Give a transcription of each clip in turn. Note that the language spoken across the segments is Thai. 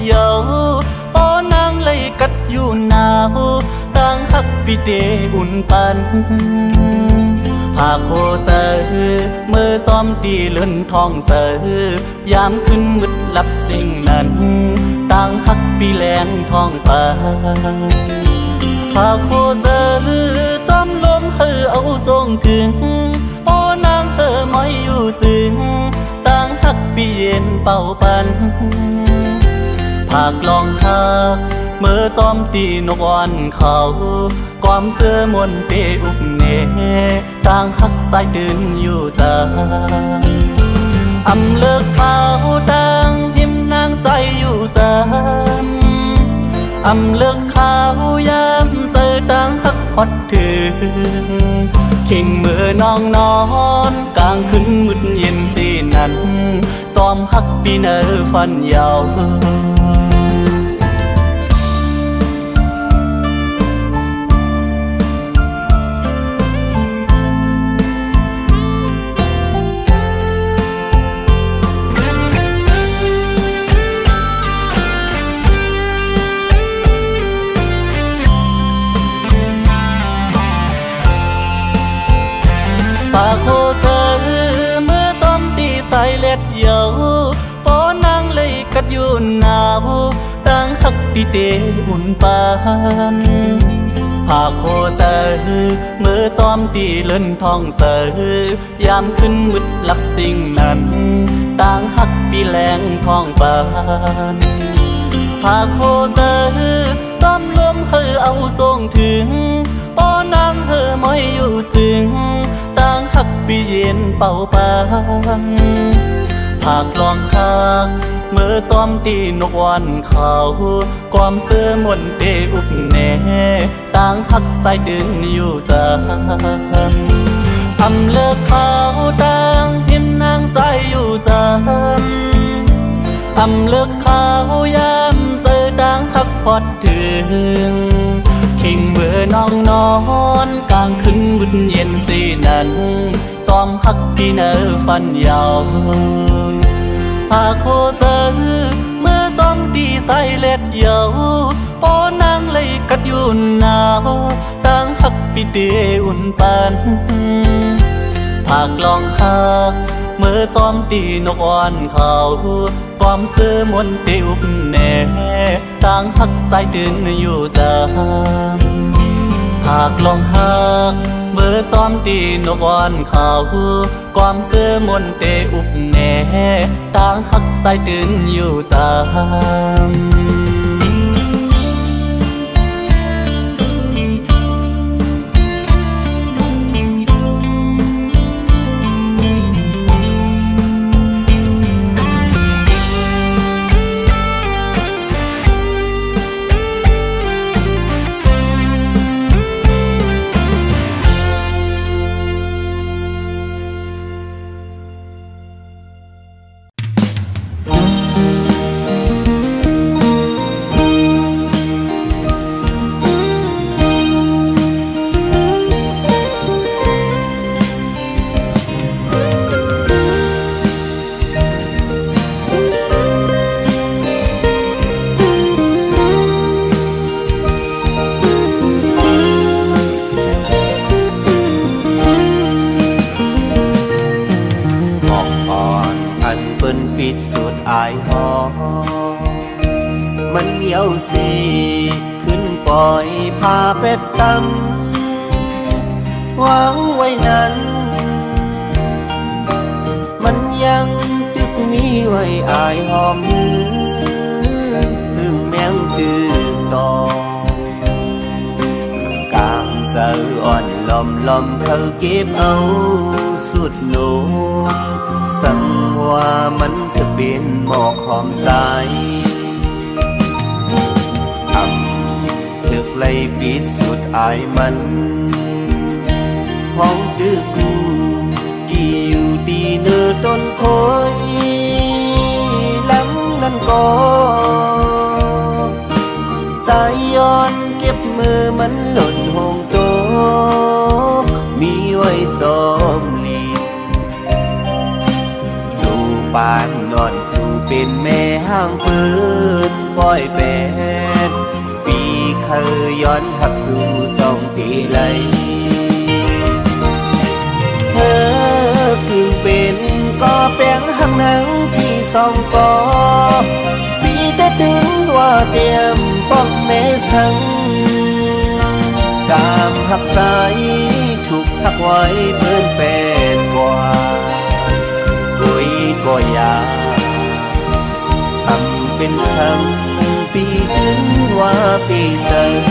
เยาป้อนางเลยกัดอยู่หนาวต่างฮักปีเดอุ่นปันผาโคเซอเมื่อจอมตีเลื่อนทองเซอยามขึ้นมืดลับสิ่งนั้นต่างฮักปีแลนทองฟ้าผาโคเซอจอมลมเฮอเอาทรงถึงโอ้นางเฮอไม่อยู่จึงต่างฮักปีเย็นเป่าปันผากลองฮักเมื่อจอมตีนกอ่อนเขาความเสื้อมนเตอุบเนต่างฮักสายตื่นอยู่จาอำเลิกเขาต่างหิมนางใจอยู่จานอำเลิกเขายามเสือต่างฮักฮอดถึงขิงเมื่อน้องนอนกลางคืนมืดเย็นสีนั้นจอมฮักปีเนอฟันยาวปาโคเธอเมื่อจอมตีสายเล็ดเยาป้อนางเลยกัดอยู่หนาวต่างฮักปีเดอุ่นปานปาโคเธอเมื่อจอมตีเลื่อนทองเสือยามขึ้นมืดลับสิ่งนั้นต่างฮักปีแรงทองปานปาโคเธอจอมลมเฮอเอาทรงถึงป้อนางเฮอไม่อยู่จึงต่างฮักปีเย็นเป่าปันผากลองฮักเมื่อจอมตีนกวันเขาความเสื้อมนเตอุบแน่ต่างฮักสายดึงอยู่จานอำเลิกเขาต่างหินนางใจอยู่จานอำเลิกเขายามเสือต่างฮักพอดถึงขิงเมื่อน้องนอนกลางคืนมืดเย็นสีนั้นจอมฮักปีเนอฟันยาวผาโคเจอเมื่อจอมตีสายเล็ดเยาป้อนางเลยกัดอยู่หนาวต่างฮักปีเดอุ่นปันผากลองฮักเมื่อจอมตีนกอ่อนเขาความเสื้อมนเตอุบแน่ต่างฮักสายตื่นอยู่จานหากลองฮักเมื่อจอมตีนกอ่อนเขาความเสื้อมนเตอุบแน่ต่างฮักสายตื่นอยู่จานปิดสุดอายหอมันเหนียวสีขึ้นปล่อยพาเป็ดตำวางไว้นั้นมันยังตึกมีไว้อายหอมมือแมงตึกตอกลางเจออ่อนลมเธอเก็บเอาสุดโลสังว่ามันจะเป็นหมอกหอมใจทำลึกเลยปิดสุดอายมันห้องดื้อกูกี่อยู่ดีเนื้อต้นโคยหลังนั้นก็ใจย้อนเก็บมือมันหล่นห้องโตมีไว้จอมลีจูบ ปานนอนสู่เป็นแม่ห้างปืนปล่อยเป็นปีเคยย้อนหักสู่ต้องตีไหลเธอกึ่งเป็นก็แป้งหักหนังที่สองกอปีแต่ถึงว่าเตรียมป้องแม่สังกามหักสายถูกทักไว้เพื่อนเป็นกว่ากุยก็อยากทำเป็นทั้งปีถึงว่าปีเติม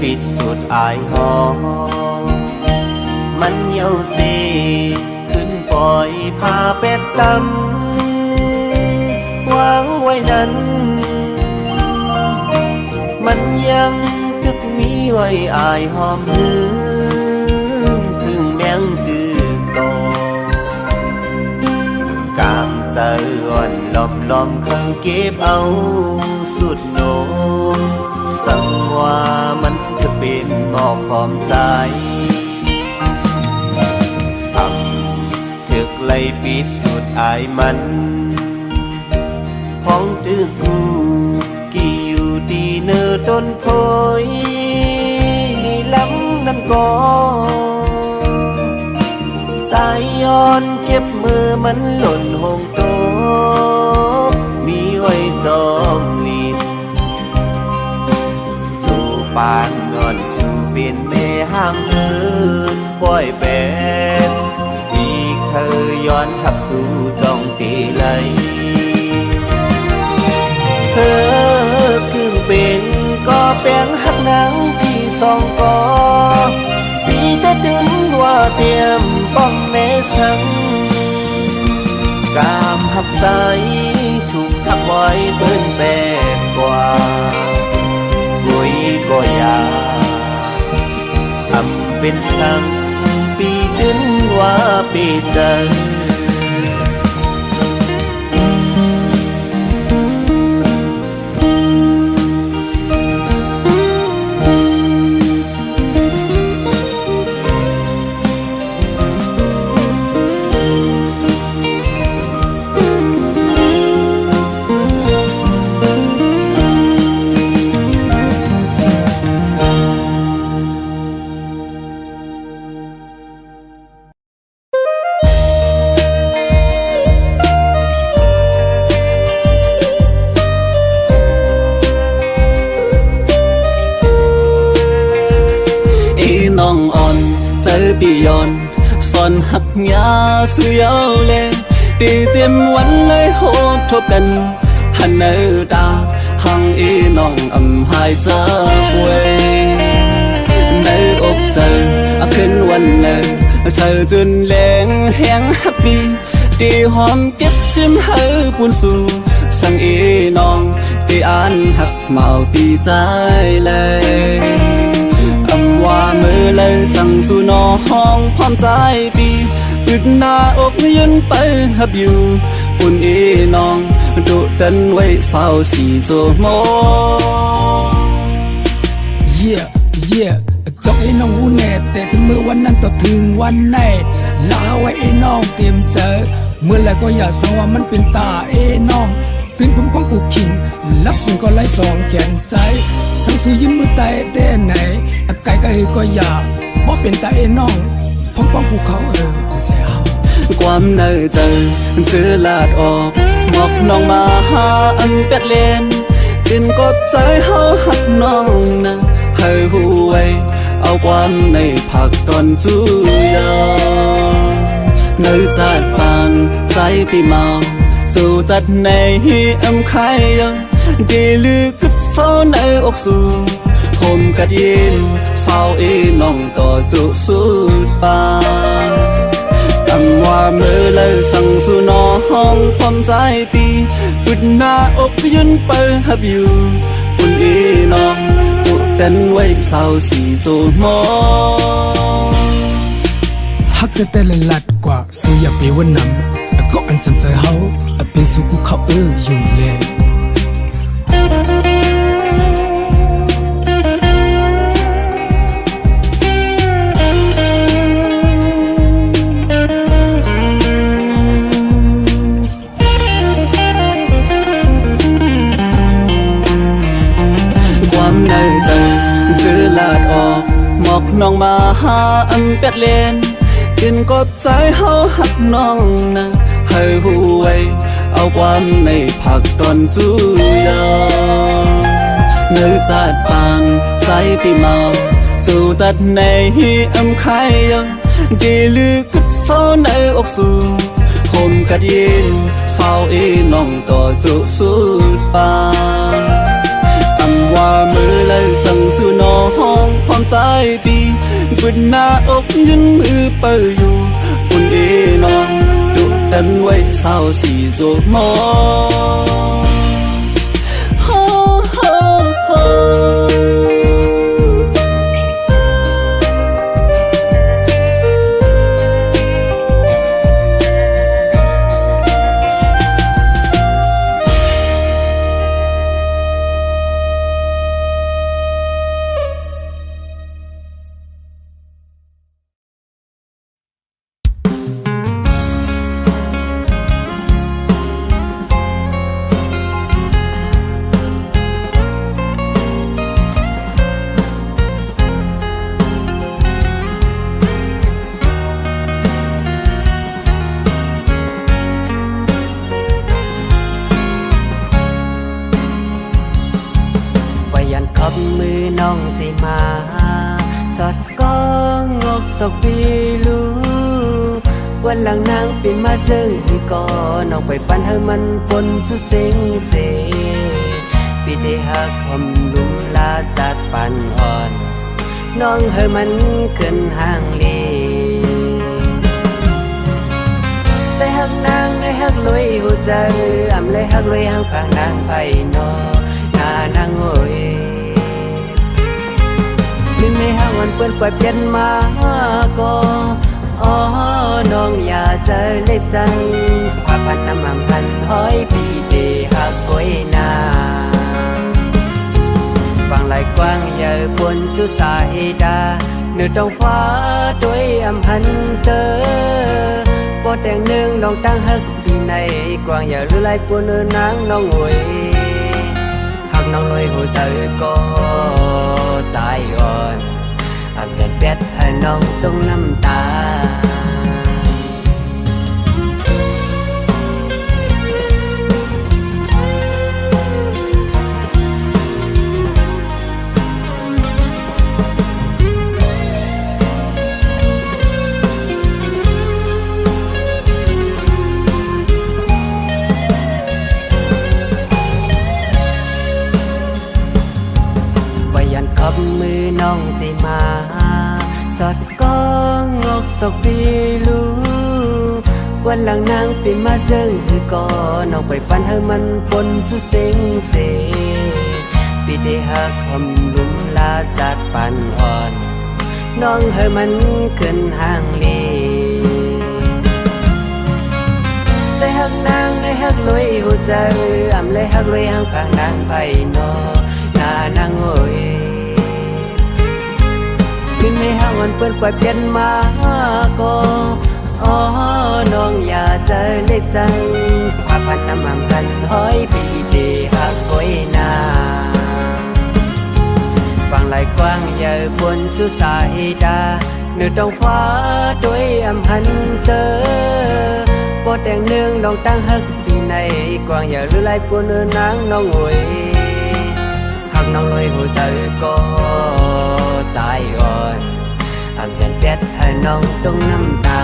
ปิดสุดอายหอมันเหี่ยวสีขึ้นปล่อยพาเป็ดดำวางไว้นั้นมันยังตึกมีไว้อายหอมหืถึงแมงจืดโตกามใจอ่อนล้อมเขาเก็บเอาสุดโนสังว่ามันจะเป็นหมอกหอมใจทำถึกไล่ปิดสุดอายมันพ้องตึกกูกี่อยู่ดีเนื้อต้นโพยล้ำนั่นก็ใจย้อนเก็บมือมันหล่นหงโตมีไว้จอมลีปานนอนสู่เป็นแม่ห้างเอินปล่อยเป็นปีเคยย้อนทักสู่ต้องตีไหลเธอคืนเป็นก็แป้งหักหนังที่สองกอปีแต่ดึงว่าเตรียมป้องแม่สังกามหักใจถูกทักไว้เปิ้นแปลกกว่ากุยก็อยากทำเป็นสังปีดึงว่าปีจันปีย้อนสอนหักยาสุยาวเลปีเต็มวันเลยโหดทบกันหันเนอตาหังอีน้องอำหายจากเวในอกเจอขึ้นวันเนอเธอจนแรงแห้งหักปีตีหอมเก็บจิ้มเฮอปูนสู่สั่งอีน้องตีอ่านหักเมาปีใจเลยว่ามือเลยสั่งสู่นอห้องพร้อมใจปีอึดหน้าอกยืนไปหับอยู่ปุ่นอีน้องดุดันไว้เศร้าสีโจโมเย่จอกไอ้น้องหูแน่แต่เสมอวันนั้นต่อถึงวันไหนลาไว้ไอ้น้องเตรียมเจอเมื่อไรก็อย่าสังว่ามันเป็นตาไอ้น้องตื่นผมของกูขิงรับสิ่งก็ไล่สองแขนใจสั่งซื้อยืนมือไตแต่ไหนไก่ก็อยากบ่เป็นตาเอน้องผมป้องกูเขาใส่เอาความเนื้อเจอลาดออกมอบน้องมาหาอันเป็ดเลนกินกดใจเฮาหักน้องนะให้หูไว้เอาความในผักตอนจูยาเนื้อจัดปานใจปีเมาสู่จัดในอำไข่ยังดีลือกับเศร้าในอกสู่ผมกัดยินเศร้าอีน้องต่อจุสุดปาน ำว่ามือเลยสั่งสู่น้องพร้อมใจปีปุดหน้าอกยืนเปิดฮับอยู่ปุ่นอีน้องตุเต้นไว้สาวสีโจมอฮักแต่ละลัดกว่าสู้อย่าไปวันนำก็อันจำใจเฮาเป็นสุกุเขาอยู่เลยความในใจจื้อลาดออกหมอกน้องมาหาอันเป็ดเลนกินกบใจเฮาหักน้องนะให้หูไว้เอาความในผักตอนจูยาเนื้อจัดปานใจปีเมาสู่จัดในอำไข่ยังดีลือกุดเศร้าในอกสู่ผมกัดยินเศร้าอีน้องต่อจุสุดปานว่ามือเลยสั่งสู่น้องพร้อมใจปีบุญหน้าอกยืนมือเปิดอยู่ปุ่นเอน้องดุดันไว้สาวสีโจมอมือน้องสิมาสอดก้องงอกศกปีลูวันหลังนางปิ่นมาซึ่งที่ก่อน้องไปปันให้มันปนสุเซ็งเสปีได้หักคำลุมลาจัดปันอ่อนน้องให้มันขึ้นห่างเลได้หักนางได้หักลอยหัวใจอ่ำเลยหักลอยห่างพางนางไปนอหน้านางโอยมินไม่ห่างวันเปื้อนปล่อยเปลี่ยนมาก็อ๋อน้องอย่าเจอเล็กสั่งพาพันน้ำมันพันห้อยปีเดหักก้อยนาฟังไหลกว้างใหญ่บนสุสายดาเนื้อตรงฟ้าด้วยอำพันเตอปอดแดงหนึ่งน้องตั้งหักปีในกว้างใหญ่หรือไหลปนเนื้อนางน้องหวยหักน้องลอยหัวใจก็ตายอ่อนอาเปลี่ยนแปดให้น้องต้องน้ำตาขับมือน้องสิมาสอดก้องงอกศกปีลูวันหลังนางปิ่นมาซึ่งคือก่อน้องไปปันให้มันปนสุเซ็งเสปีได้หักคำลุมลาจัดปันอ่อนน้องให้มันขึ้นห่างเลได้หักนางได้หักลอยหัวใจอ่ำเลยหักลอยห่างพางนางไปนอหน้านางโอยมินไม่ห่างวันเปื้อนปล่อยเปลี่ยนมาก็อ๋อน้องอย่าเจอเล็กสั่งพาพันน้ำมันพันห้อยปีเดหักก้อยนาฟังไหลกว้างใหญ่บนสุสายดาเนื้อตรงฟ้าด้วยอำพันเตอปอดแดงหนึ่งน้องตั้งหักปีในกว้างใหญ่หรือไหลปนเนื้อนางน้องหวยหักน้องลอยหัวใจก็ใจอ่อนอาเปลี่ยนแปดให้น้องต้องน้ำตา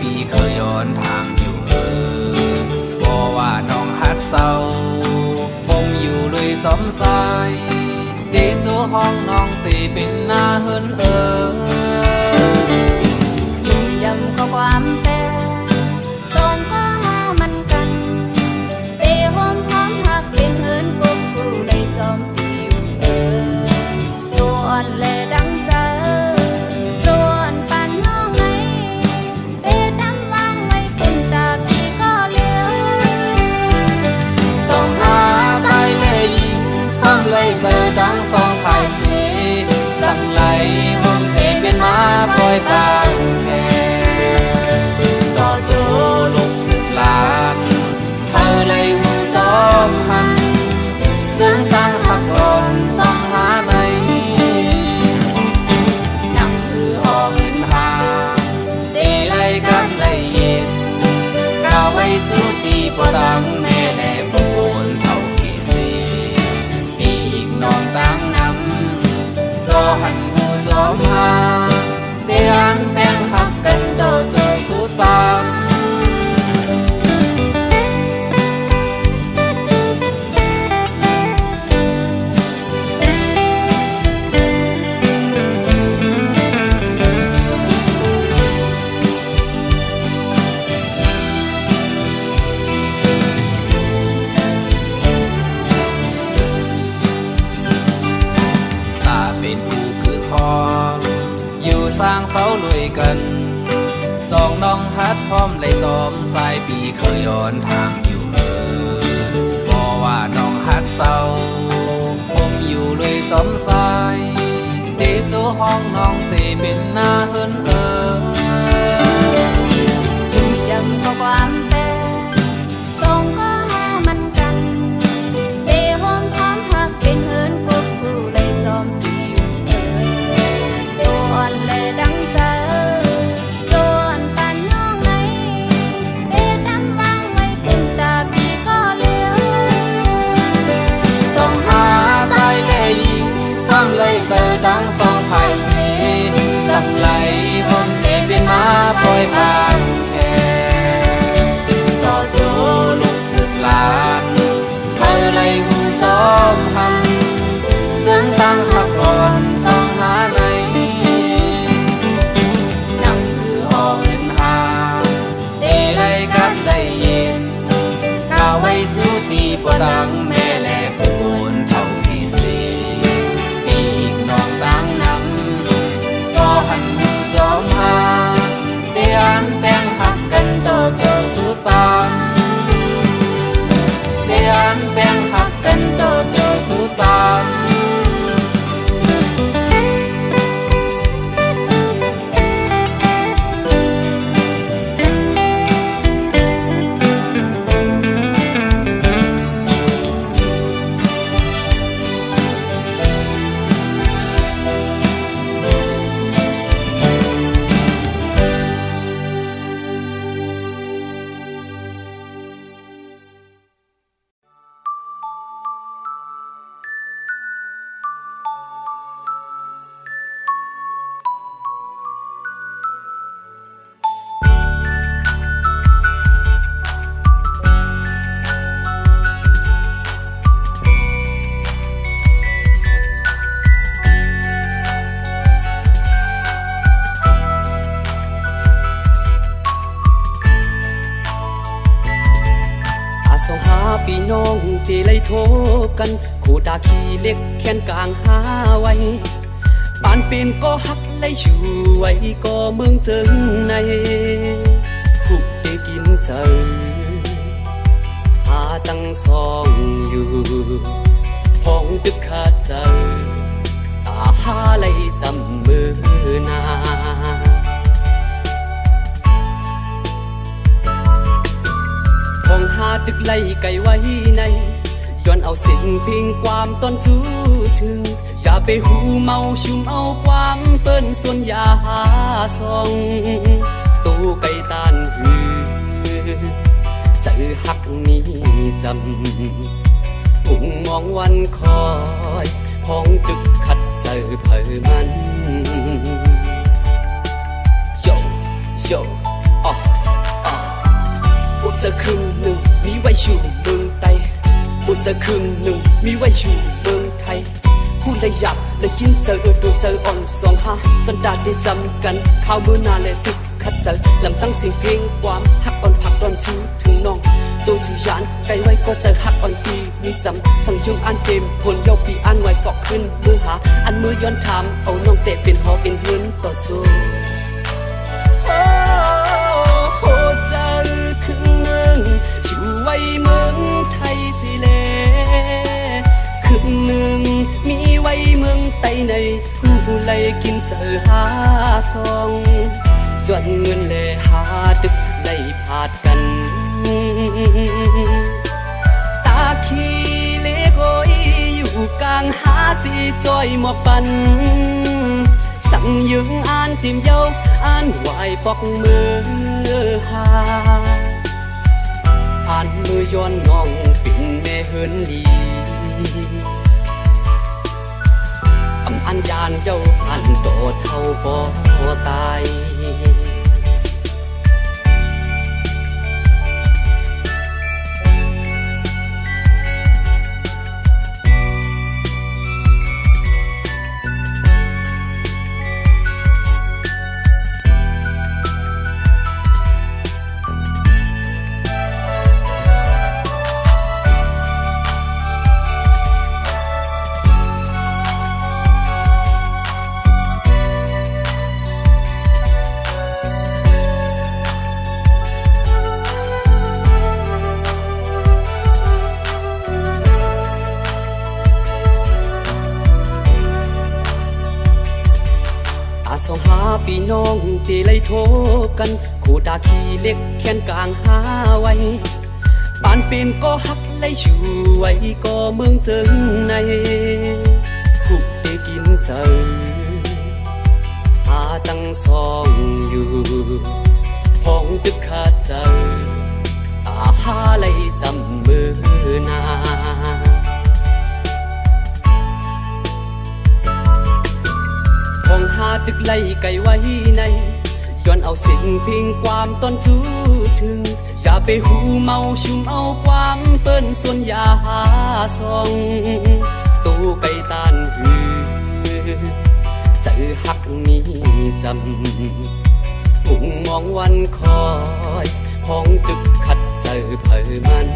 ปีเคยย้อนทางอยู่บอกว่าน้องฮัดเศร้าผมอยู่เลยสมสายตีสู่ห้องน้องตีเป็นหน้าเฮินยุ่งยำก็ความแต่สองก็หามันกันตีหอมหอมหักเป็นเฮินกุ๊กกูได้จอมปีอยู่ตัวอ่อนแลดังเจอตัวอ่อนปันน้องไงเตะดำวางไว้คุณตาปีก็เลี้ยวส่งหาใจเลยยิงความเลยเจอดังสองภายสีสั่งไหลผมเทเป็นมาปล่อยปางแค่ต่อจูลูกสึกลานเธอเลยหูจอมหันจึงตั้งหักหล่อนส่องหาในนั่งคือหอเงินหาตีไรกันเลยเย็นก้าวไปสู่ตีปวดังแม่แหลมบุญเท่ากี่สีปีกน้องตั้งน้ำก็หันหูจอมหาเตียนแป้งหักกันโตเจอสุดบางสร้างเสาลุยกันจองน้องฮัดพร้อมเลยจอมสายปีเคยย้อนทางอยู่บอกว่าน้องฮัดเศร้าผมอยู่เลยสมสายตีสู่ห้องน้องตีเป็นหน้าเฮินยุ่งยำก็ความแต่สองก็หามันกันตีหอมหอมหักเป็นเฮินกุ๊กกูได้จอมปีอยู่ตัวอ่อนแลดังเจอตัวอ่อนปันน้องไงเตะดำวางไว้คุณตาปีก็เลี้ยวส่องหาใจเลยยิงความเลยเจอดังสองภายสีสักไหลผมเทเป็นมาปล่อยปางแค่ต่อจูลูกสึกลานเธอเลยหูจอมหันจึงตั้งหักอ่อนส่องหาในนั่งคือหอเงินหาตีไรกันเลยเย็นก้าวไว้สู่ตีปวดังแม่แหลมบุญเท่ากี่สีปีกน้องตั้งน้ำก็หันหูจอมหาเตียนแป้งหักกันโตเจอสุดปางเตียนแป้งหักกันโตเจอสุดปางส่งหาพี่น้องที่ไล่โทรกันคู่ตาขี้เล็กแขนกลางหาไว้ปานเป็นก็หักไล่ช่วยก็เมืองเจิงในผู้ได้กินเจอหาตั้งซองอยู่พ้องตึกขาดเจอตาหาไล่จำมือนาหาตึกไล่ไก่ไว้ในย้อนเอาสิ่งพิงความต้นจูถึงอย่าไปหูเมาชุมเอาความเปิ้นส่วนยาหาซองตู้ไก่ตานหือเจอหักนี้จำมุ่งมองวันคอยพ้องตึกขัดเจอเผยมันโยโยอ๋อ จะครึ่งหนึ่งมีไว้อยู่เมืองไทยพูดจะครึ่งหนึ่งมีไว้อยู่เมืองไทยพูดเลยอยากเลยกินเจอดูเจออ่อนสองห้าตอนดาได้จำกันข้าวมื้อนานเลยตึกขัดเจอลำตั้งเสียงเพลงความฮักอ่อนผักตอนชูถึงน้องตัวอยู่ยานไกลไว้ก็เจอฮักอ่อนปีมีจำสั่งยุ่งอันเต็มผลเย้าปีอันไว้ฟอกขึ้นมือหาอันมือย้อนถามเอาน้องเตะเป็นหอเป็นเฮือนต่อจูโหเจอครึ่งหนึ่งอยู่ไว้เมืองไทยสิเลครึ่งหนึ่งมีไว้เมืองไต้ในผู้ไล่กินเสือหาซองย้อนเงินเลยหาดึกไล่พาดกันตาขี้เล็กโอยอยู่กลางหาสีจอยหมอกปันสั่งยึงอ่านติมเย้าอ่านไหวปอกมือหาอ่านมือย้อนน้องปิ่นแม่เฮินลีอันยานเจ้าหันโดดเท่าบ่ตายสองหาพี่น้องตีไล่โทกันคู่ตาขี้เล็กแขนกลางหาไว้บ้านเป็นก็หักไล่ชูไว้ก็เมืองเจิงในผู้ได้กินเจอหาตั้งซองอยู่พ้องตึกขาดเจออาหาไล่จำมือนาหาตึกไล่ไก่ไว้ในย้อนเอาสิ่งพิงความต้นจูถึงอย่าไปหูเมาชุมเอาความเปิ้นส่วนอย่าหาซองตู้ไก่ตานหือเจอหักนี้จำมุ่งมองวันคอยห้องตึกขัดเจอเผยมัน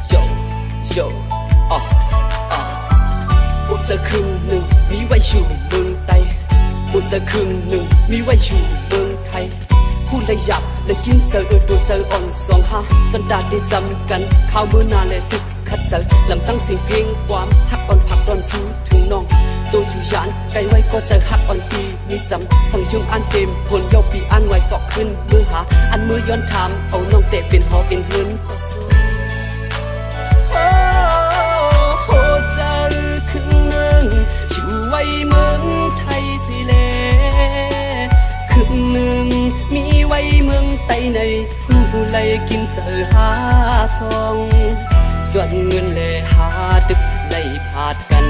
โยโยอ๋อพูดจะครึ่งหนึ่งมีไว้อยู่เมืองไทยพูดจะครึ่งหนึ่งมีไว้อยู่เมืองไทยพูดเลยอยากเลยกินเจอดูเจออ่อนสองห้าตอนดาได้จำกันข้าวมื้อนานเลยตึกขัดเจอลำตั้งเสียงเพลงความฮักอ่อนผักตอนชูถึงน้องตัวอยู่ยานไกลไว้ก็เจอฮักอ่อนปีมีจำสั่งยุ่งอันเต็มผลเย้าปีอันไว้ฟอกขึ้นมือหาอันมือย้อนถามเอาน้องเตะเป็นหอเป็นเฮือนไว้เมืองไทยสิเลครึ่งหนึ่งมีไว้เมืองไต้ในผู้ไล่กินเสือหาซองย้อนเงินเลยหาดึกไล่พาดกัน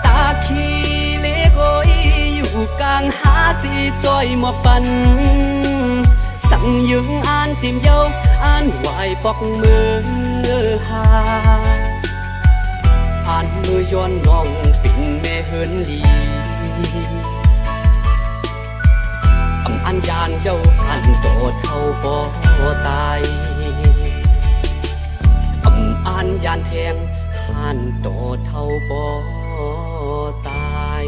ตาขี้เล็กโอยอยู่กลางหาสีจอยหมอกปันสั่งยึงอ่านติมเย้าอ่านไหวปอกมือหาอ่านมือย้อนน้องปิ่นแม่เฮินลีอันยานเย้าหันโดดเท่าบ่ตายอันยานแทงหันโดดเท่าบ่ตาย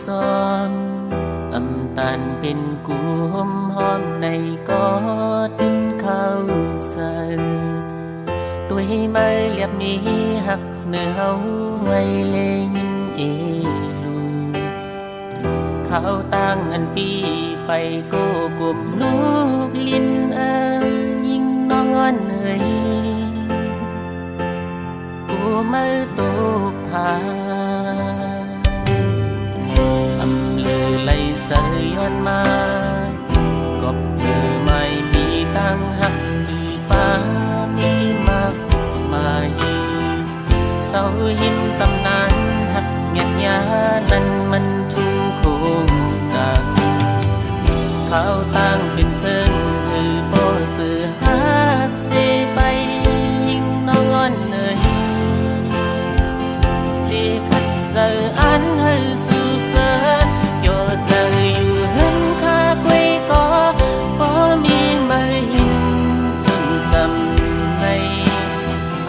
ซ้อนอำตันเป็นกูหอมหอมในกอดินข้าวใส่ด้วยไม้เรียบนี้หักเนื้อเฮาไว้เลยินเอลูข้าวตั้งอันปีไปโกกลมลูกลิ้นยิ่งน้องอ่อนเหนื่อยกู มือตูพาอำเลอไหลเสยย้อนมากบเธอไม่มีตั้งหักมีป้ามีมากมายเศร้าหินสำนานหักเมียนยานั้นมันทุ่งโคงกันเขาตั้งเป็นเชิงคือโปสือหักเสไปยิงน้องอ่อนเนยที่ขัดเสืออันให้สู่เสือโยเจออยู่หึงคาควยก็พอมีมาหินถึงสำใน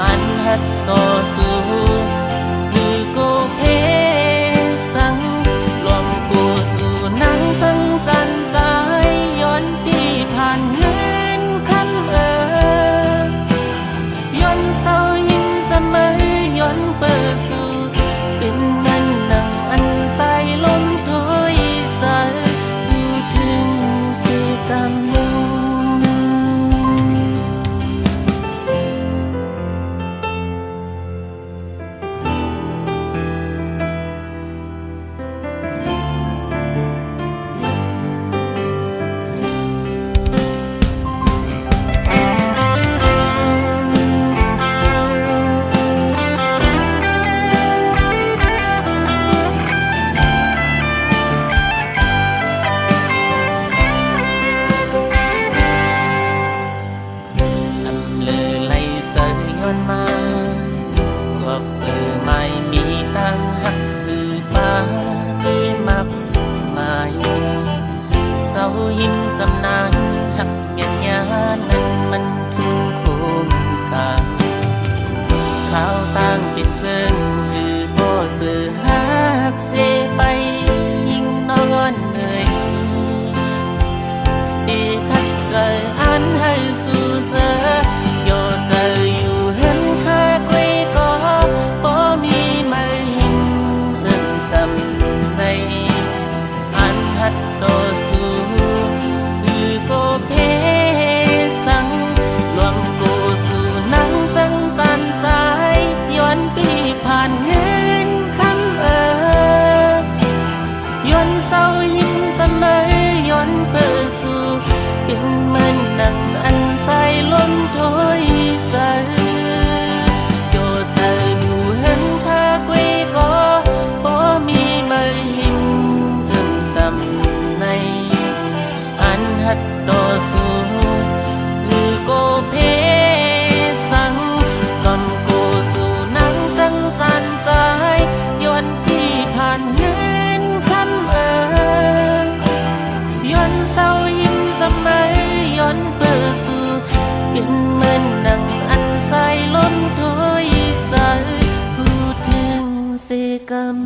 อันหัดต่อสู้คือกูเพสังรวมกูสู่นังทั้งกันใจย้อนปีผ่านเงินคำย้อนเศร้ายิ่งเสมอย้อนเปิดสู่เป็นนั่นนังอันใสลมถอยสายอยู่ถึงสิกรรมหินสำนานหักเมียนยานั้นมันทุ่งโคงกาข้าวตั้งเป็นเจิงคือโบสือหักเสไปยิงน้องอ่อนเนยอีขัดใจอันให้สู่เสือโยเจออยู่เห็นแค่คุยก็บ่มีมาหินเอิ้นสำในอันหัดต่อสู้ก็เพสังรวมกูสู่นังจังจันใจย้อนปีผ่านเงินคำย้อนเศร้ายิ้มจะไม่ย้อนเปิดสู่เป็นเหมือนนังอันใสลมถอยสายโยเธออยู่เห็นถ้าคุยก็บ่มีมาหินเอิ่มสำในอันหัดต่อสู้คือโกเพสังลมกูสู่นังจังจันใจย้อนที่ผ่านเงินคำย้อนเศร้ายิ้มสมัยย้อนเปิดสู่เป็นเหมือนนังอันใสลมถอยสายพูดถึงเสกรรม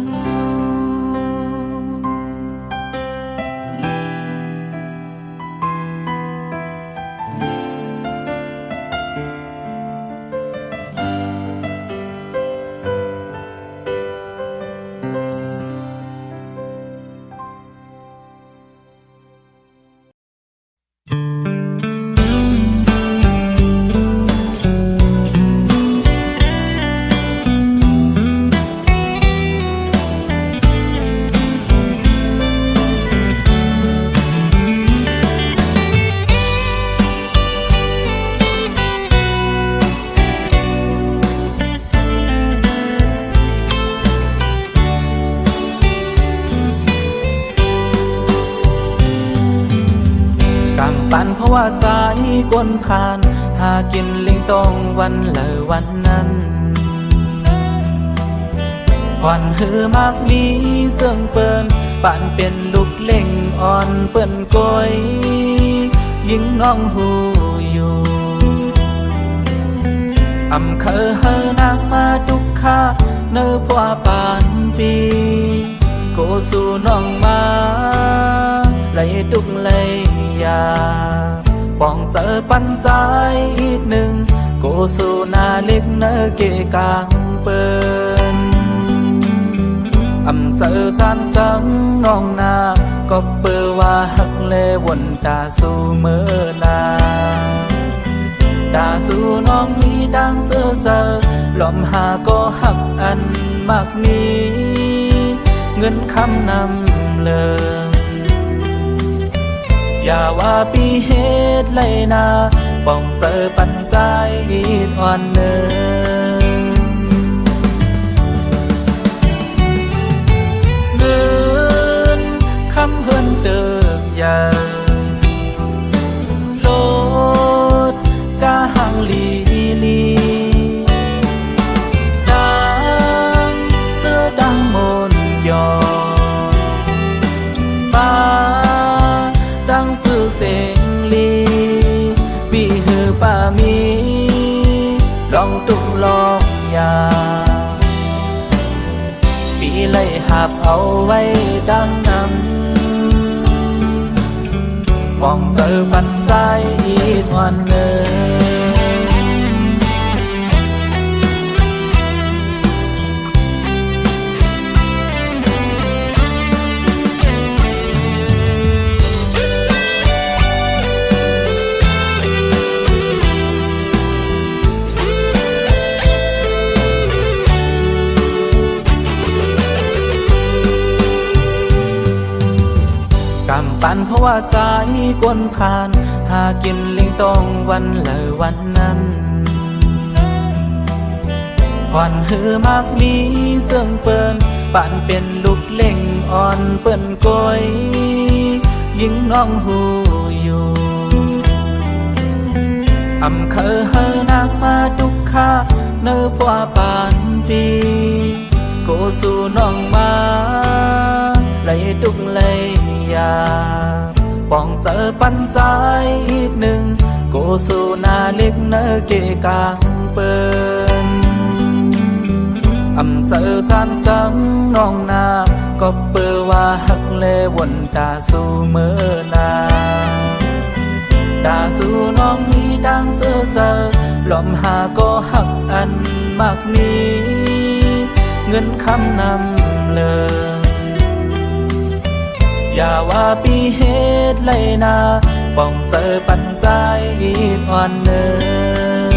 ปันเพราะว่าใจกวนผ่านหากินลิงตองวันเลยวันนั้นวันหือมากมีเสื่องเปิ้นป่านเป็นลูกเล่งอ่อนเปิ้นก้อยยิงน้องหูอยู่อำเคอเฮอนางมาทุกข้าเนื้อพว่าปานปีโกสู่น้องมาไรทุกเลยยาป้องเจอปันใจอีกหนึ่งโกสู่นาเล็กเนอเกกางเปิ้นอำเจอจานจังน้องนาก็เปิดว่าหักเลวนตาสู่เมื่อนา ตาสู่น้องมีดังเสือเจอลมหาก็หักอันมากมีเงินคำนำเลยอย่าว่าปีเหตุเลยนาป้องเจอปัญใจอ่อนเนินเงินคำเพิ่นเติมยาโลดกะหังลีลีดังเสื้อดังมนยอป้าดังจื้อเสียงลีบีหือป้ามีลองตุกลองยาปีไล่หาบเอาไว้ดังนำมองเจอปันใจอีกวันเลย ปันเพราะว่าใจกวนผ่านหากินลิงตองวันเลยวันนั้นอ่อนหือมากมีเสื่องเปิ้นป่านเป็นลูกเล่งอ่อนเปิ้นก้อยยิงน้องหูอยู่อำเคอเฮอนางมาดุกค่าเนื้อพัวปานปีโกสู่น้องมาเลยดุกเลยยาป้องเจอปันใจอีกหนึ่งโกสู่นาเล็กเนื้อเกกางเปิ้นอำเจอทานจังน้องนาก็เปื้อว่าหักเลวนตาสู่เมื่อนาตาสู่น้องมีดังเสือเจอลมหาก็หักอันมากมีเงินคำนำเลยอย่าว่าปีเหตุเลยนาป้องเจอปันใจอ่อนเนิน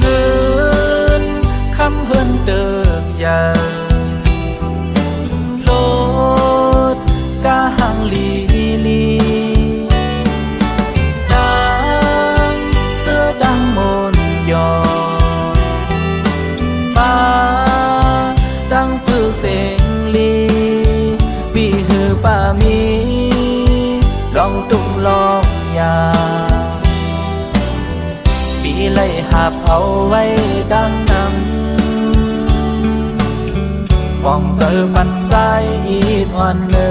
เงินคำเพิ่นเติบยาโลดกะหังลีลีดังเสื้อดังมนยอป้าดังจื้อเสียงลีบีหือป้ามีลองตุ้มลองยาปีไล่หาบเอาไว้ดังนำมองเจอปันใจอีกวันเลย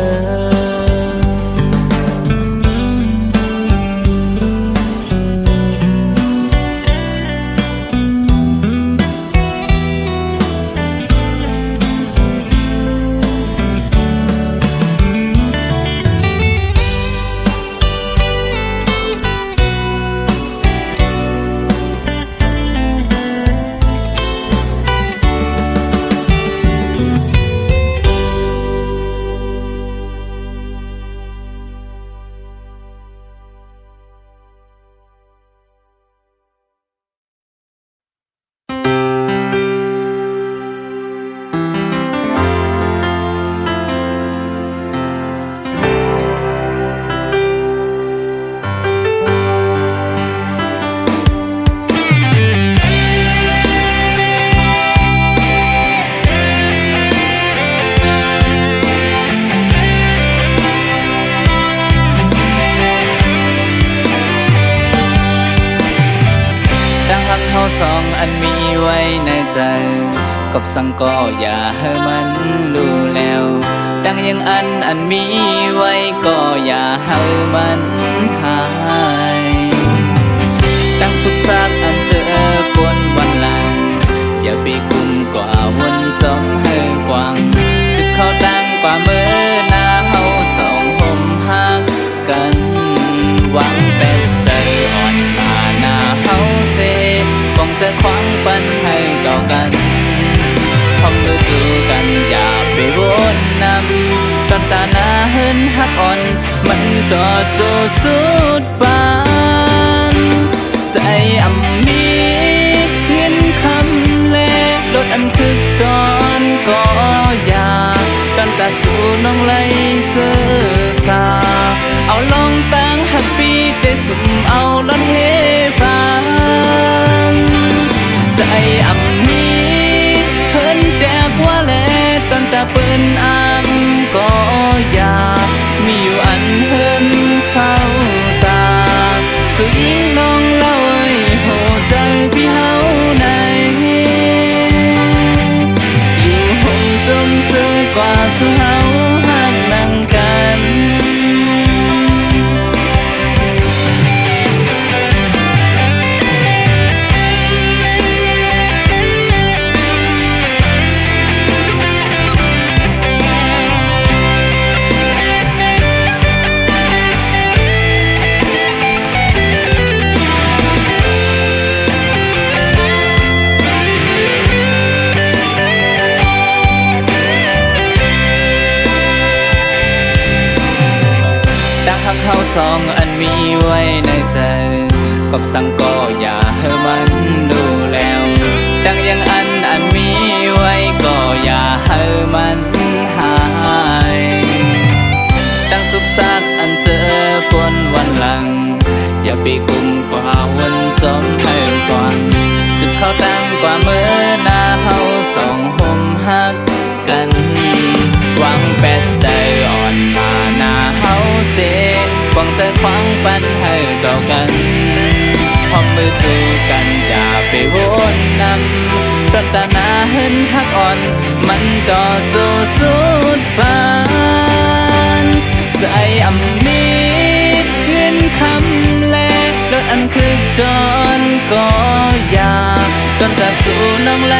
สองอันมีไว้ในใจกับสังก็อย่าให้มันดูแล้วดังยังอันมีไว้ก็อย่าให้มันหายดังสุขสักอันเจอปนวันหลังอย่าไปกุมกว่าวนจมให้กว้างสึกเขาดังกว่าเมื่อหน้าเฮาสองห่มหักกันหวังเป็นใจอ่อนมาหน้าเฮาเสป้องเจอความปันให้ต่อกันพร้อมดูจูกันอย่าไปวนนำตอนตาหน้าเฮินหักอ่อนมัน มันต่อโจสุดปานใจอำมีเงินคำแลลดอันคือก่อนก็อย่าตอนตาสู่น้องไหลเสือสาเอาลองตั้งฮับปี้ได้สุ่มเอาลดเฮบานใจอำมีเพิ่นแดกว่าแลตอนตาเปิ้นอามก็อย่ามีอยู่อันเพิ่นเศร้าตาสู่ยิ่งน้องเล่าให้โหใจพี่เฮาในอยู่ห้องจมซื้อกว่าสู่เฮาหักนั่งกันหักเฮาสองอันมีไว้ในใจกับสังก็อย่าให้มันดูแล้วดังยังอันมีไว้ก็อย่าให้มันหายดังสุขสักอันเจอปนวันหลังอย่าไปกุมกว่าวันจมให้ก่อนสึกเข้าตั้งกว่าเมื่อหน้าเฮาสองห่มหักกันหวังแปดใจอ่อนมาหน้าเฮาเสหวังใจคว้างปันให้ต่อกันพอมือจูกันอย่าไปวนนำรัตนาเห็นหักอ่อนมันต่อโจสุดปานใจอำมีเงินคำแลลดอันคือดอนก็อย่าตอนตาสู่น้องไหล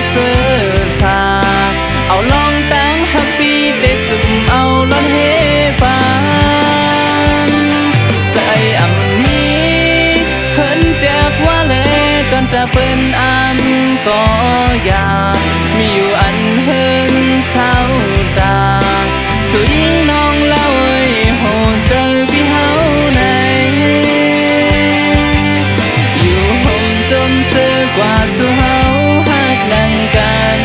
เสือสาเอาลองตั้งฮับปี้ได้สุ่มเอาลดเฮปานใจอำมีเพิ่นแดกว่าแลตอนตาเปิ้นอามก็อย่ามีอยู่อันเฮินเศร้าตาสู่ยิ่งน้องเล่าให้โหเจอพี่เฮาในอยู่ห้องจมซื้อกว่าสู่เฮาหักนั่งกัน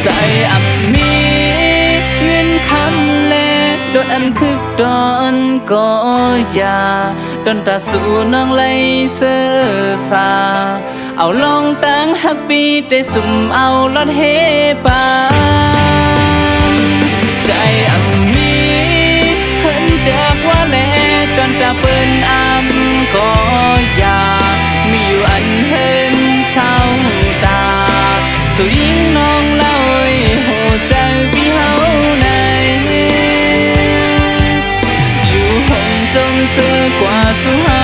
ใจอำมีเงินคำแลโดนอันคือดอนก็อย่าดนตาสู่น้องไหลเสือสาเอาลองตั้งฮับปี้ได้สุ่มเอาลดเฮปานใจอำมีเพิ่นแดกว่าแลดอนตาเปิ้นอามก็อย่ามีอยู่อันเห็นเศร้าตาสู่ยิ่งน้องเล่าให้โหใจพี่เฮาในอยู่ห้องจมซื้อกว่าสู่เฮา